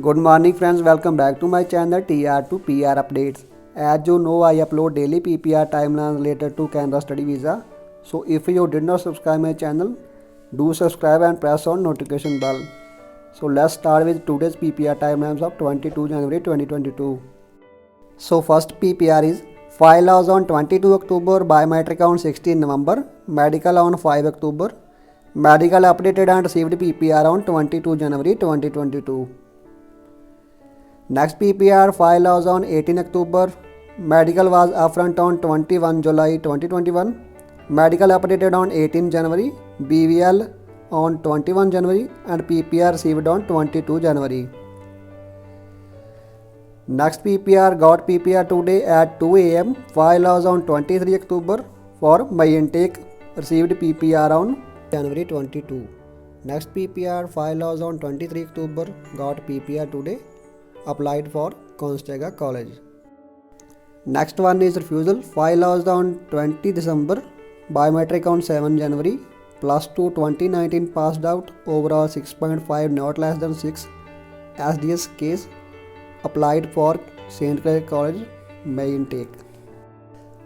Good morning friends, welcome back to my channel TR2 PR updates. As you know, I upload daily PPR timelines related to Canada study visa. So if you did not subscribe my channel, do subscribe and press on notification bell. So let's start with today's PPR timelines of 22 January 2022. So first PPR is file was on 22 October, biometric on 16 November, medical on 5 October, medical updated and received PPR on 22 January 2022. Next PPR file was on 18 October, medical was upfront on 21 July 2021, medical updated on 18 January, BVL on 21 January and PPR received on 22 January. Next PPR got PPR today at 2 am, file was on 23 October for my intake, received PPR on January 22. Next PPR file was on 23 October, got PPR today, applied for Constega College. Next one is refusal, file was on 20 December, biometric on 7 January, plus 2 2019 passed out, overall 6.5 not less than 6, SDS case, applied for St. Clair College, May intake.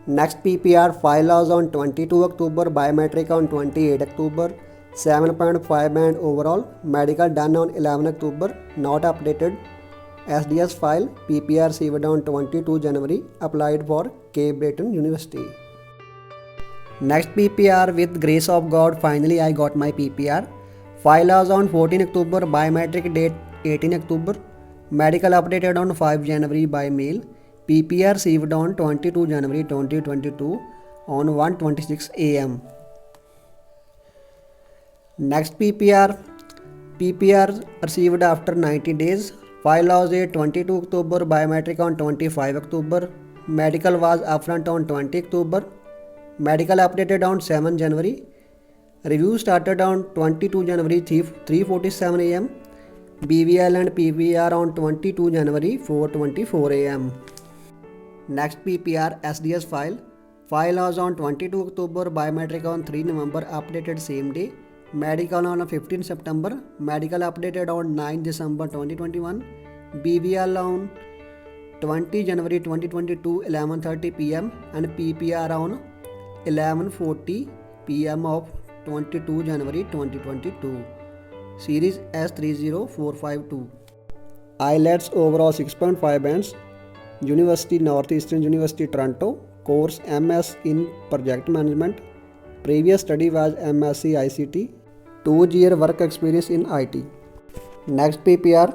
Next PPR file was on 22 October, biometric on 28 October, 7.5 band overall, medical done on 11 October, not updated, SDS file, PPR received on 22 January, applied for Cape Breton University. Next PPR, with grace of God, finally I got my PPR. File was on 14 October, biometric date 18 October, medical updated on 5 January by mail, PPR received on 22 January 2022 on 1:26 am. Next PPR received after 90 days. File was date 22 October, biometric on 25 October, medical was upfront on 20 October, medical updated on 7 January, review started on 22 January 3:47 am, BVL and PVR on 22 January 4:24 am. Next PPR SDS file was on 22 October, biometric on 3 November, updated same day, medical on 15 September, medical updated on 9 December 2021, BVL on 20 January 2022 11:30 pm and PPR on 11:40 pm of 22 January 2022. Series S30452. IELTS overall 6.5 bands. University Northeastern University Toronto. Course MS in Project Management. Previous study was MSc ICT. 2-year work experience in IT. Next PPR.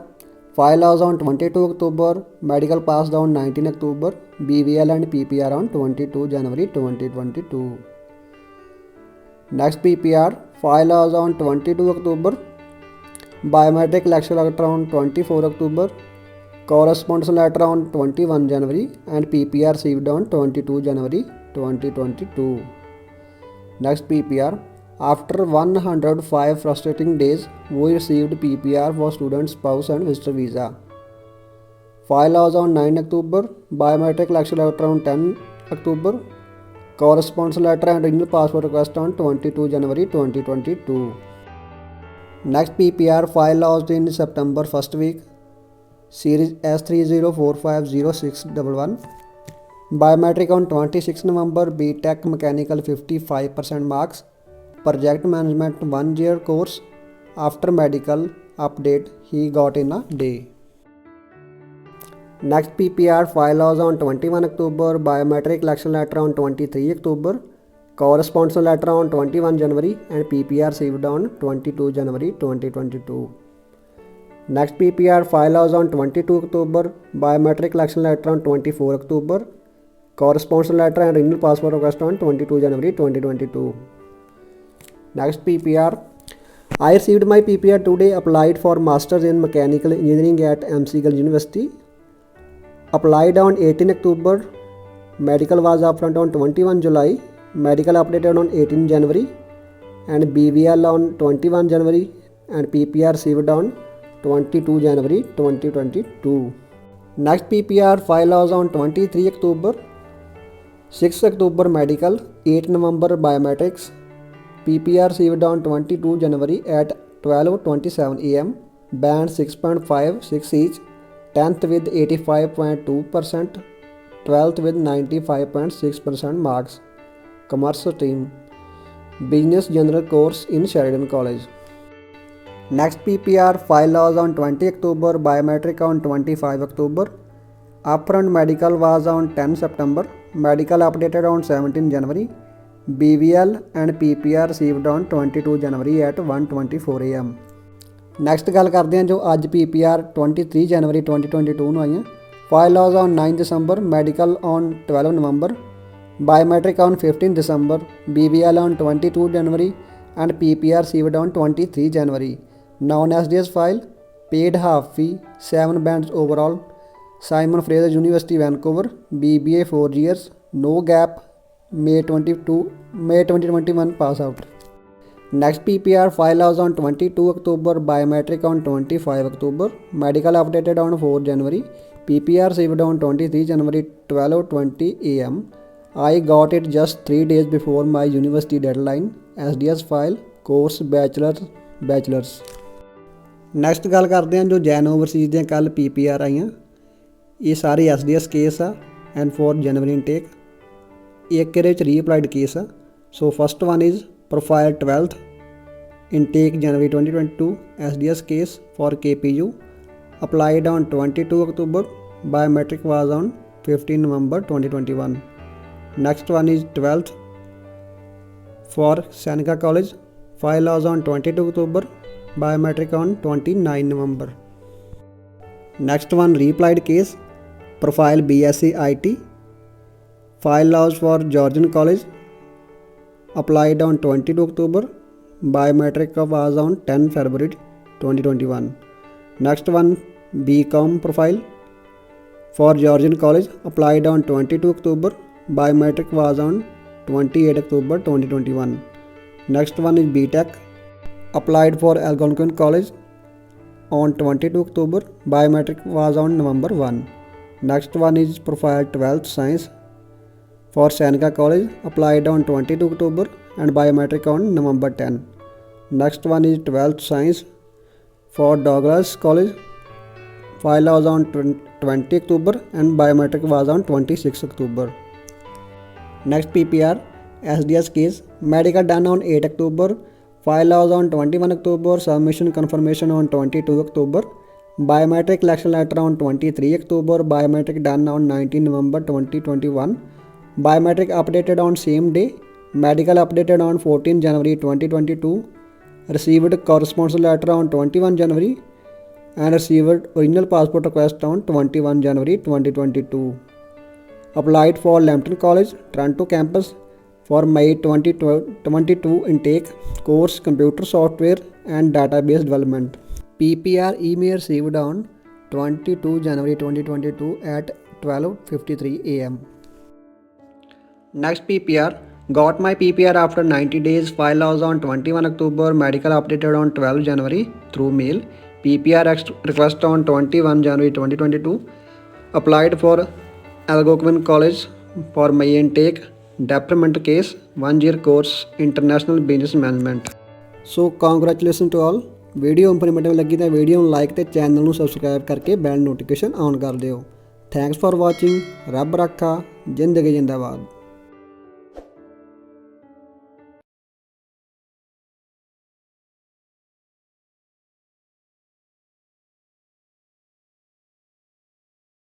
File was on 22 October. Medical passed on 19 October. BVL and PPR on 22 January 2022. Next PPR. File was on 22 October. Biometric lecture letter on 24 October. Correspondence letter on 21 January and PPR received on 22 January 2022. Next PPR. After 105 frustrating days, we received PPR for student, spouse and visitor visa. File was on 9 October, biometric lecture letter on 10 October, correspondence letter and original passport request on 22 January 2022. Next PPR file was in September first week, series S304506111, biometric on 26 November, BTech mechanical 55% marks, project management 1 year course, after medical update he got in a day. Next PPR file was on 21 October, biometric lecture letter on 23 October, correspondence letter on 21 January and PPR received on 22 January 2022. Next PPR file was on 22 October, biometric lecture letter on 24 October, correspondence letter and original passport request on 22 January 2022. Next PPR. I received my PPR today, applied for Masters in Mechanical Engineering at McGill University. Applied on 18 October, medical was upfront on 21 July, medical updated on 18 January and BVL on 21 January and PPR received on 22 January 2022. Next PPR file was on 23 October, 6 October medical, 8 November biometrics, PPR received on 22 January at 12:27 am, band 6.56 each, 10th with 85.2%, 12th with 95.6% marks. Commerce stream, business general course in Sheridan College. Next PPR, file was on 20 October, biometric on 25 October. Upfront medical was on 10 September, medical updated on 17 January. BVL and PPR received on 22 January at 1:24 AM. Next ਗੱਲ ਕਰਦੇ ਹਾਂ ਜੋ ਅੱਜ PPR 23 ਜਨਵਰੀ 2022 ਨੂੰ ਆਈਆਂ। File was on 9 December, medical on 12 November, biometric on 15 December, BVL on 22 January and PPR received on 23 January. Non-SDS file, paid half fee, 7 bands overall, Simon Fraser University Vancouver, BBA 4 years, no gap, May 2021 pass out. Next PPR, file was on 22 October, biometric on 25 October, medical updated on 4 January, PPR received on 23 January 12:20 AM. I got it just 3 days before my university deadline. SDS file, course bachelor's. Next ਗੱਲ ਕਰਦੇ ਹਾਂ ਜੋ Jain Overseas ਦੀਆਂ ਕੱਲ PPR ਆਈਆਂ। ਇਹ ਸਾਰੇ SDS case ਆ ਐਂਡ ਫॉर ਜਨਵਰੀ ਇਨਟੇਕ। ਇੱਕ ਇਹਦੇ ਵਿੱਚ ਰੀਅਪਲਾਈਡ ਕੇਸ ਆ। So first one is profile 12th intake January 2022 SDS case for KPU, applied on 22 October, biometric was on 15 November 2021. Next one is 12th for Seneca College, file was on 22 October, biometric on 29 November. Next one, reapplied case, profile BSc IT, file was for Georgian College, applied on 22 October, biometric was on 10 February 2021. Next one, BCom profile for Georgian College, applied on 22 October, biometric was on 28 October 2021. Next one is BTech, applied for Algonquin College on 22 October, biometric was on November 1. Next one is profile 12th science for Seneca College, applied on 22 October and biometric on November 10. Next one is 12th science for Douglas College, file was on 20 October and biometric was on 26 October. Next PPR, SDS case, medical done on 8 October, file was on 21 October, submission confirmation on 22 October, biometric election letter on 23 October, biometric done on 19 November 2021, biometric updated on same day, medical updated on 14 January 2022, received correspondence letter on 21 January and received original passport request on 21 January 2022. Applied for Lambton College, Toronto campus for May 2022 intake, course computer software and database development. PPR email received on 22 January 2022 at 12:53 AM. Next PPR, got my PPR after 90 days, file was on 21 October, medical updated on 12 January through mail, PPR request on 21 January 2022, applied for Algonquin College for my intake, department case, 1 year course, international business management. So congratulations to all. Video informative ਲੱਗੀ ਤਾਂ video ਨੂੰ like ਤੇ channel ਨੂੰ subscribe ਕਰਕੇ ਬੈਲ notification on ਕਰ ਦਿਓ। Thanks for watching. ਰੱਬ ਰਾਖਾ। ਜ਼ਿੰਦਗੀ ਜਿੰਦਾਬਾਦ।